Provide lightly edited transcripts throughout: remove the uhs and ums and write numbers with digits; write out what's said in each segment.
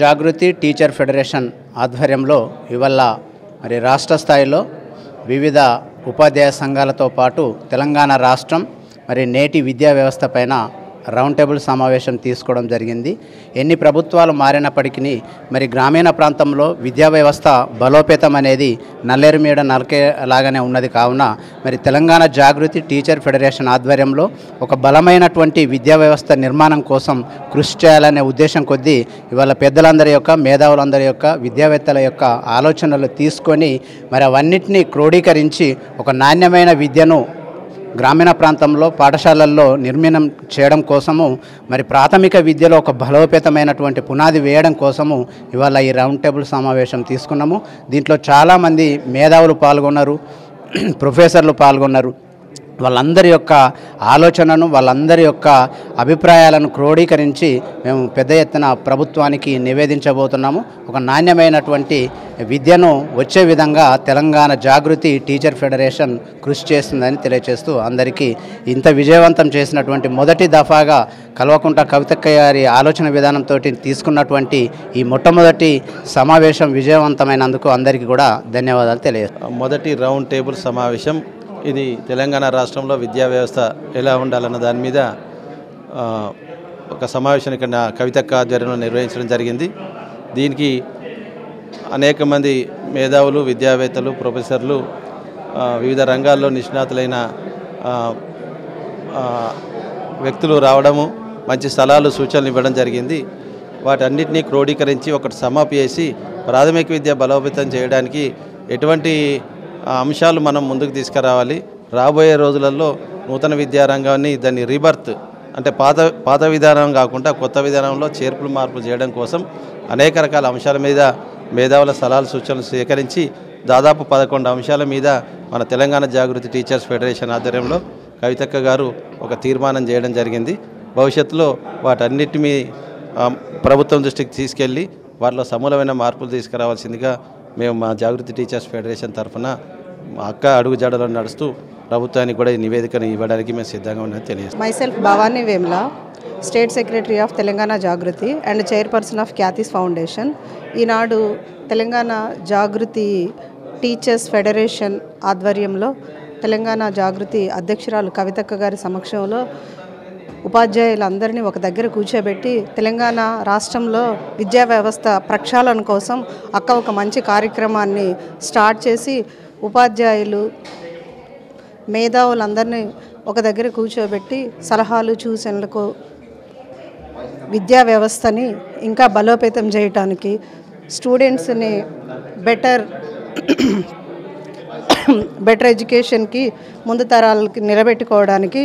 జాగృతి teacher federation ఆధ్వర్యంలో ఇవాళ మరి రాష్ట్ర స్థాయిలో వివిధ ఉపాధ్యాయ సంఘాలతో పాటు తెలంగాణ రాష్ట్రం మరి నేటి విద్యా వ్యవస్థ పైన రౌండ్ టేబుల్ సమావేశం తీసుకోవడం జరిగింది. ఎన్ని ప్రభుత్వాలు మారినప్పటికీ మరి గ్రామీణ ప్రాంతంలో విద్యా వ్యవస్థ బలోపేతం అనేది నల్లేరు మీద నలకే లాగానే ఉన్నది. కావున మరి తెలంగాణ జాగృతి టీచర్ ఫెడరేషన్ ఆధ్వర్యంలో ఒక బలమైనటువంటి విద్యా వ్యవస్థ నిర్మాణం కోసం కృషి చేయాలనే ఉద్దేశం కొద్దీ ఇవాళ పెద్దలందరి యొక్క మేధావులందరి యొక్క విద్యావేత్తల యొక్క ఆలోచనలు తీసుకొని మరి అవన్నిటినీ క్రోడీకరించి ఒక నాణ్యమైన విద్యను గ్రామీణ ప్రాంతంలో పాఠశాలల్లో నిర్మాణం చేయడం కోసము మరి ప్రాథమిక విద్యలో ఒక బలోపేతమైనటువంటి పునాది వేయడం కోసము ఇవాళ ఈ రౌండ్ టేబుల్ సమావేశం తీసుకున్నాము. దీంట్లో చాలామంది మేధావులు పాల్గొన్నారు, ప్రొఫెసర్లు పాల్గొన్నారు. వాళ్ళందరి యొక్క ఆలోచనను వాళ్ళందరి యొక్క అభిప్రాయాలను క్రోడీకరించి మేము పెద్ద ఎత్తున ప్రభుత్వానికి నివేదించబోతున్నాము. ఒక నాణ్యమైనటువంటి విద్యను వచ్చే విధంగా తెలంగాణ జాగృతి టీచర్ ఫెడరేషన్ కృషి చేస్తుందని తెలియజేస్తూ అందరికీ ఇంత విజయవంతం చేసినటువంటి మొదటి దఫాగా కల్వకుంట్ల కవితక్క గారి ఆలోచన విధానంతో తీసుకున్నటువంటి ఈ మొట్టమొదటి సమావేశం విజయవంతమైనందుకు అందరికీ కూడా ధన్యవాదాలు తెలియజేస్తాం. మొదటి రౌండ్ టేబుల్ సమావేశం ఇది తెలంగాణ రాష్ట్రంలో విద్యా వ్యవస్థ ఎలా ఉండాలన్న దాని మీద ఒక సమావేశం ఇక్కడ కవితక్క ఆధ్వర్యంలో నిర్వహించడం జరిగింది. దీనికి అనేక మంది మేధావులు, విద్యావేత్తలు, ప్రొఫెసర్లు, వివిధ రంగాల్లో నిష్ణాతులైన వ్యక్తులు రావడము, మంచి స్థలాలు, సూచనలు ఇవ్వడం జరిగింది. వాటన్నిటినీ క్రోడీకరించి ఒకటి సమాప్ చేసి ప్రాథమిక విద్య బలోపేతం చేయడానికి ఎటువంటి అంశాలు మనం ముందుకు తీసుకురావాలి, రాబోయే రోజులలో నూతన విద్యారంగాన్ని దాన్ని రీబర్త్ అంటే పాత విధానం కాకుండా కొత్త విధానంలో చేర్పులు మార్పులు చేయడం కోసం అనేక రకాల అంశాల మీద మేధావుల సలహాలు సూచనలు సేకరించి దాదాపు 11 అంశాల మీద మన తెలంగాణ జాగృతి టీచర్స్ ఫెడరేషన్ ఆధ్వర్యంలో కవితక్క గారు ఒక తీర్మానం చేయడం జరిగింది. భవిష్యత్తులో వాటన్నిటినీ ప్రభుత్వం దృష్టికి తీసుకెళ్ళి వాటిలో సమూలమైన మార్పులు తీసుకురావాల్సిందిగా మేము మా జాగృతి టీచర్స్ ఫెడరేషన్ తరఫున మా అక్క అడుగుజాడలో నడుస్తూ ప్రభుత్వానికి కూడా ఈ నివేదికను ఇవ్వడానికి మేము సిద్ధంగా ఉన్నామని తెలియజేస్తాం. Myself Bhavani Vemla, state secretary of Telangana Jagruthi and chairperson of Khyathi's foundation. ఈనాడు తెలంగాణ జాగృతి టీచర్స్ ఫెడరేషన్ ఆధ్వర్యంలో తెలంగాణ జాగృతి అధ్యక్షురాలు కవితక్క గారి సమక్షంలో ఉపాధ్యాయులందరినీ ఒక దగ్గర కూర్చోబెట్టి తెలంగాణ రాష్ట్రంలో విద్యా వ్యవస్థ ప్రక్షాళన కోసం అక్క ఒక మంచి కార్యక్రమాన్ని స్టార్ట్ చేసి ఉపాధ్యాయులు, మేధావులందరినీ ఒక దగ్గర కూర్చోబెట్టి సలహాలు సూచనలకు విద్యా వ్యవస్థని ఇంకా బలోపేతం చేయటానికి, స్టూడెంట్స్ని బెటర్ ఎడ్యుకేషన్కి ముందు తరాలకి నిలబెట్టుకోవడానికి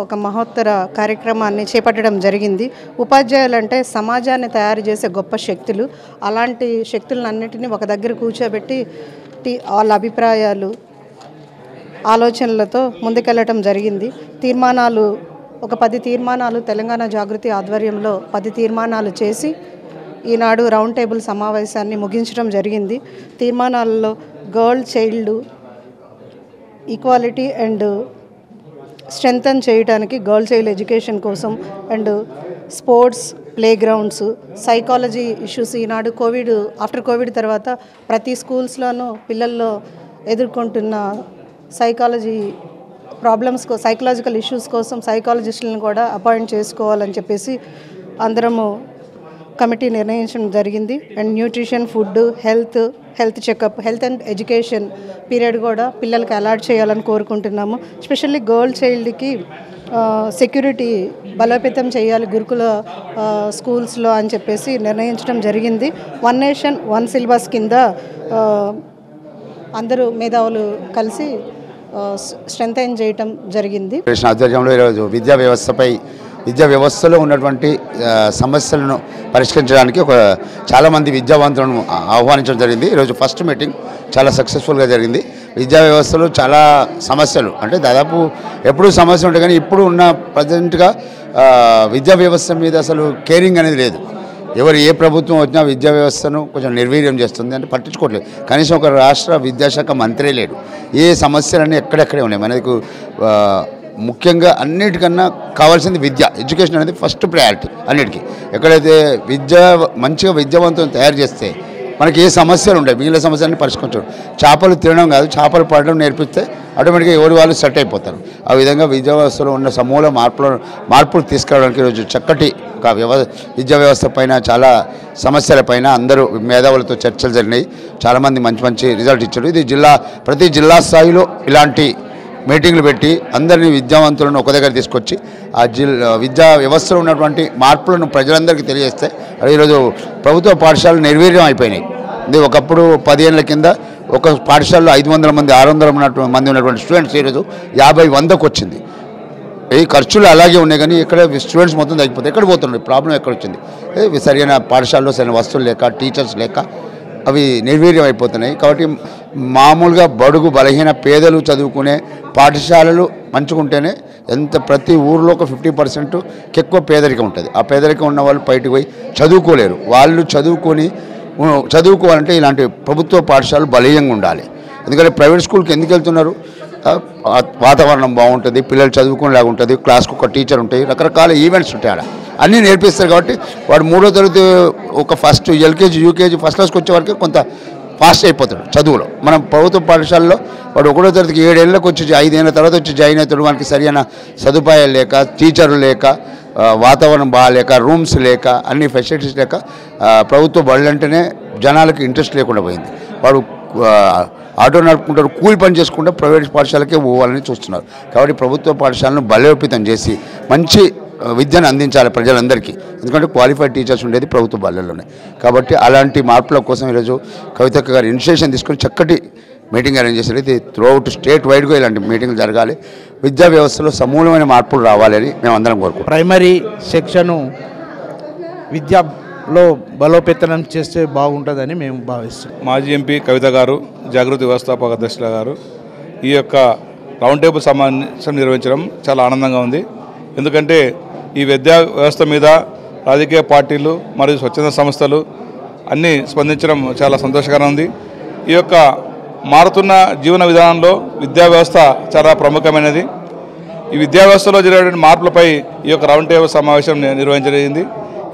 ఒక మహోత్తర కార్యక్రమాన్ని చేపట్టడం జరిగింది. ఉపాధ్యాయులు అంటే సమాజాన్ని తయారు చేసే గొప్ప శక్తులు. అలాంటి శక్తులన్నింటినీ ఒక దగ్గర కూర్చోబెట్టి వాళ్ళ అభిప్రాయాలు, ఆలోచనలతో ముందుకెళ్ళటం జరిగింది. తీర్మానాలు ఒక 10 తీర్మానాలు తెలంగాణ జాగృతి ఆధ్వర్యంలో 10 తీర్మానాలు చేసి ఈనాడు రౌండ్ టేబుల్ సమావేశాన్ని ముగించడం జరిగింది. తీర్మానాలలో girl child equality and strengthen చేయడానికి గర్ల్ చైల్డ్ ఎడ్యుకేషన్ కోసం and sports play grounds, psychology issues. ఈనాడు ఆఫ్టర్ కోవిడ్ తర్వాత ప్రతి స్కూల్స్లోనూ పిల్లల్లో ఎదుర్కొంటున్న సైకాలజీ ప్రాబ్లమ్స్, సైకలాజికల్ ఇష్యూస్ కోసం సైకాలజిస్టులను కూడా అపాయింట్ చేసుకోవాలని చెప్పేసి అందరము కమిటీ నిర్ణయించడం జరిగింది. And nutrition, food, health checkup, health and education period కూడా పిల్లలకి అలాట్ చేయాలని కోరుకుంటున్నాము. ఎస్పెషల్లీ గర్ల్ చైల్డ్కి సెక్యూరిటీ బలోపేతం చేయాలి గురుకుల స్కూల్స్లో అని చెప్పేసి నిర్ణయించడం జరిగింది. 1 నేషన్ 1 సిలబస్ కింద అందరూ మేధావులు కలిసి స్ట్రెంథెన్ చేయటం జరిగింది. ఆధ్వర్యంలో ఈరోజు విద్యా వ్యవస్థలో ఉన్నటువంటి సమస్యలను పరిష్కరించడానికి చాలామంది విద్యావంతులను ఆహ్వానించడం జరిగింది. ఈరోజు ఫస్ట్ మీటింగ్ చాలా సక్సెస్ఫుల్గా జరిగింది. విద్యా వ్యవస్థలో చాలా సమస్యలు అంటే దాదాపు ఎప్పుడూ సమస్య ఉంటాయి, కానీ ఇప్పుడు ఉన్న ప్రజెంట్గా విద్యా వ్యవస్థ మీద అసలు కేరింగ్ అనేది లేదు. ఏ ప్రభుత్వం వచ్చినా విద్యా వ్యవస్థను కొంచెం నిర్వీర్యం చేస్తుంది అంటే పట్టించుకోవట్లేదు. కనీసం ఒక రాష్ట్ర విద్యాశాఖ మంత్రి లేడు. ఏ సమస్యలన్నీ ఎక్కడెక్కడే ఉన్నాయి. మనకు ముఖ్యంగా అన్నిటికన్నా కావాల్సింది విద్య. ఎడ్యుకేషన్ అనేది ఫస్ట్ ప్రయారిటీ అన్నిటికీ. ఎక్కడైతే మంచిగా విద్యావంతులను తయారు చేస్తే మనకి ఏ సమస్యలు ఉంటాయి, మిగిలిన సమస్యలన్నీ పరిష్కరించడం. చేపలు తినడం కాదు, చేపలు పడడం నేర్పిస్తే ఆటోమేటిక్గా ఎవరి వాళ్ళు సెట్ అయిపోతారు. ఆ విధంగా విద్యా వ్యవస్థలో ఉన్న సమూల మార్పులు తీసుకురావడానికి ఈరోజు చక్కటి ఒక విద్యా వ్యవస్థ పైన చాలా సమస్యలపైన అందరూ మేధావులతో చర్చలు జరిగినాయి. చాలామంది మంచి రిజల్ట్ ఇచ్చారు. ఇది ప్రతి జిల్లా స్థాయిలో ఇలాంటి మీటింగ్లు పెట్టి అందరినీ విద్యావంతులను ఒక దగ్గర తీసుకొచ్చి ఆ విద్యా వ్యవస్థలో ఉన్నటువంటి మార్పులను ప్రజలందరికీ తెలియజేస్తే ఈరోజు ప్రభుత్వ పాఠశాలలు నిర్వీర్యం అయిపోయినాయి. ఇది ఒకప్పుడు 10 ఏళ్ల కింద ఒక పాఠశాలలో 500 మంది 600 మంది ఉన్నటువంటి స్టూడెంట్స్ ఈరోజు 50-100కు వచ్చింది. ఈ ఖర్చులు అలాగే ఉన్నాయి కానీ ఇక్కడ స్టూడెంట్స్ మొత్తం తగ్గిపోతాయి. ఎక్కడ పోతున్నాయి? ప్రాబ్లం ఎక్కడ వచ్చింది? సరైన పాఠశాలలో సరైన వస్తువులు లేక, టీచర్స్ లేక అవి నిర్వీర్యం అయిపోతున్నాయి. కాబట్టి మామూలుగా బడుగు బలహీన పేదలు చదువుకునే పాఠశాలలు మంచుకుంటేనే ప్రతి ఊరిలో ఒక 50% ఎక్కువ పేదరికం ఉంటుంది. ఆ పేదరికం ఉన్న వాళ్ళు బయటకు పోయి చదువుకోలేరు. వాళ్ళు చదువుకోవాలంటే ఇలాంటి ప్రభుత్వ పాఠశాలలు బలీయంగా ఉండాలి. ఎందుకంటే ప్రైవేట్ స్కూల్కి ఎందుకు వెళ్తున్నారు? వాతావరణం బాగుంటుంది, పిల్లలు చదువుకునేలాగా ఉంటుంది, క్లాస్కి ఒక టీచర్ ఉంటాయి, రకరకాల ఈవెంట్స్ ఉంటాయి, ఆడ అన్నీ నేర్పిస్తారు. కాబట్టి వాడు 3వ తరగతి ఒక ఫస్ట్ ఎల్కేజీ యూకేజీ ఫస్ట్ క్లాస్కి వచ్చే వరకు కొంత ఫాస్ట్ అయిపోతాడు చదువులో. మనం ప్రభుత్వ పాఠశాలలో వాడు 1వ తరగతికి 7 ఏళ్ళకి వచ్చి 5 ఏళ్ళ తర్వాత వచ్చి జాయిన్ అవుతాడు. వానికి సరైన సదుపాయాలు లేక, టీచర్లు లేక, వాతావరణం బాగాలేక, రూమ్స్ లేక, అన్ని ఫెసిలిటీస్ లేక ప్రభుత్వ బడులు అంటేనే జనాలకు ఇంట్రెస్ట్ లేకుండా పోయింది. వాడు ఆటో నడుపుకుంటారు, కూలి పని చేసుకుంటే ప్రైవేట్ పాఠశాలకే పోవాలని చూస్తున్నారు. కాబట్టి ప్రభుత్వ పాఠశాలను బలోపేతం చేసి మంచి విద్యను అందించాలి ప్రజలందరికీ. ఎందుకంటే క్వాలిఫైడ్ టీచర్స్ ఉండేది ప్రభుత్వ బడులలోనే. కాబట్టి అలాంటి మార్పుల కోసం ఈరోజు కవితక్క గారు ఇనిషియేషన్ తీసుకొని చక్కటి మీటింగ్ అరేంజ్ చేశారు. ఇది త్రూఅవుట్ స్టేట్ వైడ్గా ఇలాంటి మీటింగ్లు జరగాలి. విద్యా వ్యవస్థలో సమూలమైన మార్పులు రావాలని మేము అందరం కోరుకుంటాం. ప్రైమరీ సెక్షను విద్యలో బలోపేతం చేస్తే బాగుంటుందని మేము భావిస్తున్నాం. మాజీ ఎంపీ కవిత గారు, జాగృతి వ్యవస్థాపక అధ్యక్షుల గారు ఈ యొక్క రౌండ్ టేబుల్ సమావేశం నిర్వహించడం చాలా ఆనందంగా ఉంది. ఎందుకంటే ఈ విద్యా వ్యవస్థ మీద రాజకీయ పార్టీలు మరియు స్వచ్ఛంద సంస్థలు అన్నీ స్పందించడం చాలా సంతోషకరంగా ఉంది. ఈ యొక్క మారుతున్న జీవన విధానంలో విద్యా వ్యవస్థ చాలా ప్రముఖమైనది. ఈ విద్యా వ్యవస్థలో జరిగిన మార్పులపై ఈ యొక్క రౌండ్ టేబుల్ సమావేశం నిర్వహించబడింది.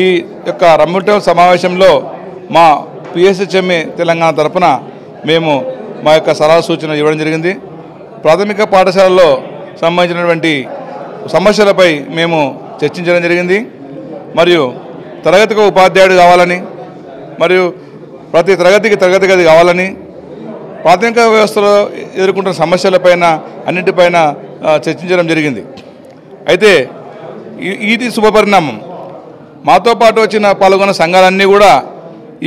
ఈ యొక్క రౌండ్ టేబుల్ సమావేశంలో మా పిఎస్హెచ్ఎంఏ తెలంగాణ తరఫున మేము మా యొక్క సలహా సూచనలు ఇవ్వడం జరిగింది. ప్రాథమిక పాఠశాలలో సంబంధించినటువంటి సమస్యలపై మేము చర్చించడం జరిగింది. మరియు తరగతికి ఉపాధ్యాయుడు కావాలని, మరియు ప్రతి తరగతికి తరగతి గది కావాలని, ప్రాథమిక వ్యవస్థలో ఎదుర్కొంటున్న సమస్యలపైన అన్నింటిపైన చర్చించడం జరిగింది. అయితే ఇది శుభపరిణామం. మాతో పాటు వచ్చిన పాల్గొన్న సంఘాలన్నీ కూడా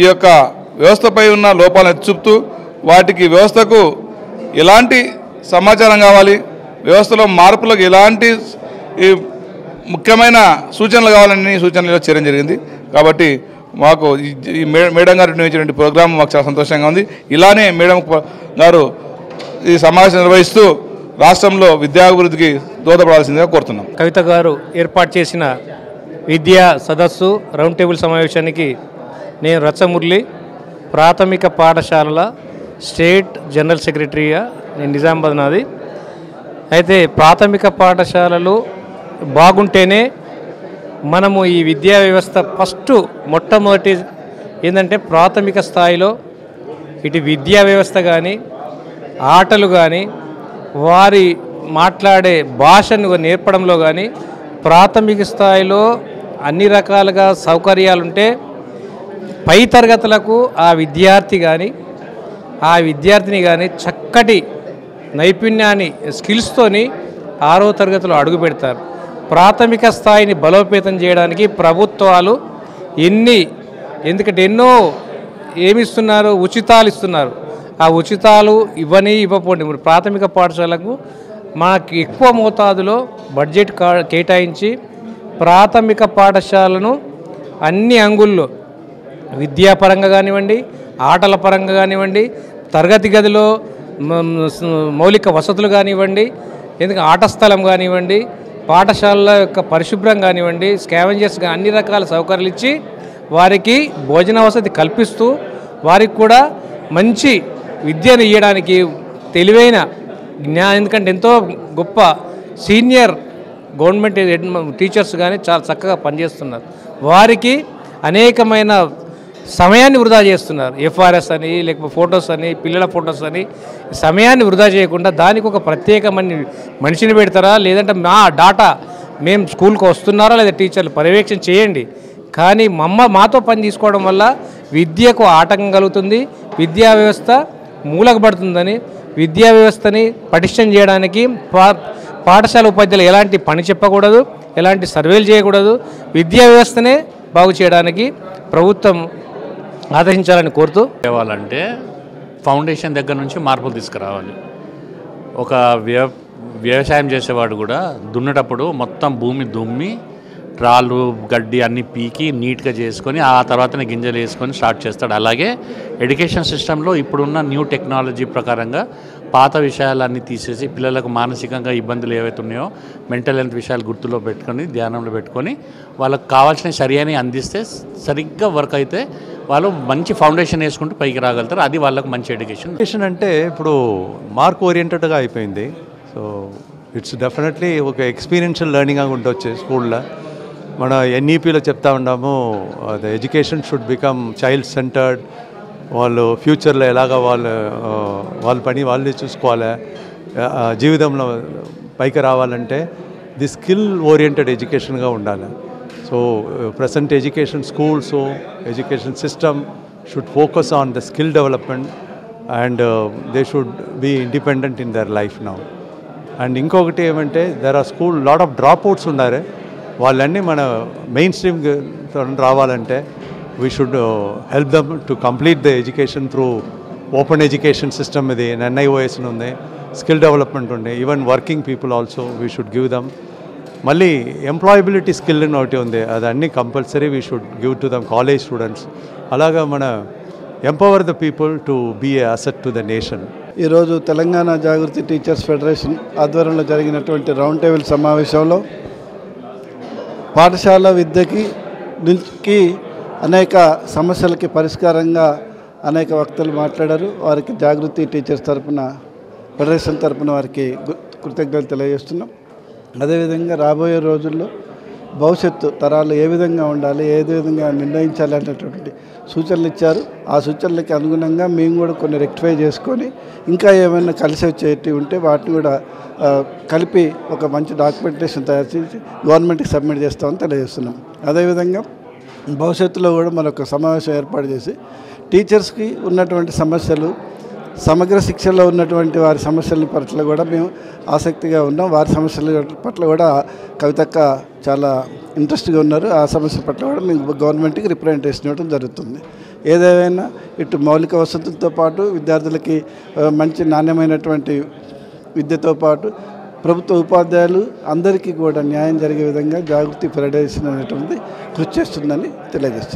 ఈ యొక్క వ్యవస్థపై ఉన్న లోపాలను ఎత్తిచూపుతూ వాటికి వ్యవస్థకు ఎలాంటి సమాచారం కావాలి, వ్యవస్థలో మార్పులకు ఎలాంటి ముఖ్యమైన సూచనలు కావాలని సూచనలు చేయడం జరిగింది. కాబట్టి మాకు ఈ మేడం గారు నిర్వహించిన ప్రోగ్రాం మాకు చాలా సంతోషంగా ఉంది. ఇలానే మేడం గారు ఈ సమావేశం నిర్వహిస్తూ రాష్ట్రంలో విద్యాభివృద్ధికి దోహదపడాల్సిందిగా కోరుతున్నాం. కవిత గారు ఏర్పాటు చేసిన విద్యా సదస్సు రౌండ్ టేబుల్ సమావేశానికి నేను రచ్చమురళి, ప్రాథమిక పాఠశాలల స్టేట్ జనరల్ సెక్రటరీగా నేను నిజామాబాద్ నాది. అయితే ప్రాథమిక పాఠశాలలు బాగుంటేనే మనము ఈ విద్యా వ్యవస్థ మొట్టమొదటి ఏంటంటే ప్రాథమిక స్థాయిలో ఇటు విద్యా వ్యవస్థ కానీ, ఆటలు కానీ, వారి మాట్లాడే భాషను నేర్పడంలో కానీ ప్రాథమిక స్థాయిలో అన్ని రకాలుగా సౌకర్యాలుంటే పై తరగతులకు ఆ విద్యార్థి కానీ ఆ విద్యార్థిని కానీ చక్కటి నైపుణ్యాన్ని స్కిల్స్తోని 6వ తరగతిలో అడుగు పెడతారు. ప్రాథమిక స్థాయిని బలోపేతం చేయడానికి ప్రభుత్వాలు ఎందుకంటే ఎన్నో ఏమిస్తున్నారు, ఉచితాలు ఇస్తున్నారు. ఆ ఉచితాలు ఇవ్వకపోండి. ప్రాథమిక పాఠశాలకు మనకు ఎక్కువ మోతాదులో బడ్జెట్ కేటాయించి ప్రాథమిక పాఠశాలను అన్ని అంగుల్లో విద్యాపరంగా కానివ్వండి, ఆటల పరంగా కానివ్వండి, తరగతి గదిలో మౌలిక వసతులు కానివ్వండి, ఎందుకంటే ఆట స్థలం కానివ్వండి, పాఠశాలల యొక్క పరిశుభ్రం కానివ్వండి, స్కావెంజర్స్గా అన్ని రకాల సౌకర్యాలు ఇచ్చి వారికి భోజన వసతి కల్పిస్తూ వారికి కూడా మంచి విద్యను ఇవ్వడానికి తెలివైన ఎందుకంటే ఎంతో గొప్ప సీనియర్ గవర్నమెంట్ టీచర్స్ కానీ చాలా చక్కగా పనిచేస్తున్నారు. వారికి అనేకమైన సమయాన్ని వృధా చేస్తున్నారు. ఎఫ్ఆర్ఎస్ అని, లేకపోతే ఫొటోస్ అని, పిల్లల ఫొటోస్ అని సమయాన్ని వృధా చేయకుండా దానికి ఒక ప్రత్యేకమైన మనిషిని పెడతారా, లేదంటే మా డాటా మేము స్కూల్కి వస్తున్నారా లేదా టీచర్లు పర్యవేక్షణ చేయండి. కానీ మాతో పని తీసుకోవడం వల్ల విద్యకు ఆటంకం కలుగుతుంది, విద్యా వ్యవస్థ మూలకపడుతుందని, విద్యా వ్యవస్థని పటిష్టం చేయడానికి పాఠశాల ఉపాధ్యాయులు ఎలాంటి పని చెప్పకూడదు, ఎలాంటి సర్వేలు చేయకూడదు, విద్యా వ్యవస్థనే బాగు చేయడానికి ప్రభుత్వం ఆదేశించాలని కోరుతూ తేవాలంటే ఫౌండేషన్ దగ్గర నుంచి మార్పులు తీసుకురావాలి. ఒక వ్యవసాయం చేసేవాడు కూడా దున్నేటప్పుడు మొత్తం భూమి దుమ్మి రాళ్ళు గడ్డి అన్నీ పీకి నీట్గా చేసుకొని ఆ తర్వాతనే గింజలు వేసుకొని స్టార్ట్ చేస్తాడు. అలాగే ఎడ్యుకేషన్ సిస్టంలో ఇప్పుడున్న న్యూ టెక్నాలజీ ప్రకారంగా పాత విషయాలన్నీ తీసేసి పిల్లలకు మానసికంగా ఇబ్బందులు ఏవైతే ఉన్నాయో మెంటల్ హెల్త్ విషయాలు గుర్తులో పెట్టుకొని ధ్యానంలో పెట్టుకొని వాళ్ళకు కావాల్సిన సరియని అందిస్తే సరిగ్గా వర్క్ అయితే వాళ్ళు మంచి ఫౌండేషన్ వేసుకుంటూ పైకి రాగలుగుతారు. అది వాళ్ళకు మంచి ఎడ్యుకేషన్ అంటే ఇప్పుడు మార్క్ ఓరియంటెడ్గా అయిపోయింది. సో ఇట్స్ డెఫినెట్లీ ఒక ఎక్స్పీరియన్షియల్ లెర్నింగ్ అని ఉండొచ్చు స్కూల్లో. మన ఎన్ఈపీలో చెప్తా ఉన్నాము the education should become child centred. వాళ్ళు ఫ్యూచర్లో ఎలాగ వాళ్ళ పని వాళ్ళే చూసుకోవాలి, జీవితంలో పైకి రావాలంటే ది స్కిల్ ఓరియంటెడ్ ఎడ్యుకేషన్గా ఉండాలి. So present education schools education system should focus on the skill development and they should be independent in their life now. And ఇంకొకటి ఏమంటే there are school lot of drop outs ఉన్నారు. వాళ్ళన్నీ మన mainstream రావాలంటే we should help them to complete the education through open education system. ఇది NIOS ఉంది, skill development ఉంది, even working people also we should give them. మళ్ళీ employability skill అని ఒకటి ఉంది, అది అన్నీ compulsory we should give to them college students. అలాగా మన empower the people to be a asset to the nation. ఈరోజు తెలంగాణ జాగృతి టీచర్స్ ఫెడరేషన్ ఆధ్వర్యంలో జరిగినటువంటి రౌండ్ టేబుల్ సమావేశంలో పాఠశాల విద్యకి అనేక సమస్యలకి పరిష్కారంగా అనేక వక్తలు మాట్లాడారు. వారికి జాగృతి టీచర్స్ తరఫున ఫెడరేషన్ తరఫున వారికి కృతజ్ఞతలు తెలియజేస్తున్నాం. అదేవిధంగా రాబోయే రోజుల్లో భవిష్యత్తు తరాలు ఏ విధంగా ఉండాలి, ఏ విధంగా నిర్ణయించాలి అనేటటువంటి సూచనలు ఇచ్చారు. ఆ సూచనలకి అనుగుణంగా మేము కూడా కొన్ని రెక్టిఫై చేసుకొని ఇంకా ఏమైనా కలిసి వచ్చేవి ఉంటే వాటిని కూడా కలిపి ఒక మంచి డాక్యుమెంటేషన్ తయారు చేసి గవర్నమెంట్కి సబ్మిట్ చేస్తామని తెలియజేస్తున్నాం. అదేవిధంగా భవిష్యత్తులో కూడా మరొక సమావేశం ఏర్పాటు చేసి టీచర్స్కి ఉన్నటువంటి సమస్యలు, సమగ్ర శిక్షలో ఉన్నటువంటి వారి సమస్యల పట్ల కూడా మేము ఆసక్తిగా ఉన్నాం. వారి సమస్యల పట్ల కూడా కవితక్క చాలా ఇంట్రెస్ట్గా ఉన్నారు. ఆ సమస్య పట్ల కూడా మేము గవర్నమెంట్కి రిప్రజెంటేషన్ ఇవ్వడం జరుగుతుంది. ఏదేమైనా ఇటు మౌలిక వసతులతో పాటు విద్యార్థులకి మంచి నాణ్యమైనటువంటి విద్యతో పాటు ప్రభుత్వ ఉపాధ్యాయులు అందరికీ కూడా న్యాయం జరిగే విధంగా జాగృతి ఫెడరేషన్ అనేటువంటిది కృషి చేస్తుందని తెలియజేస్తుంది.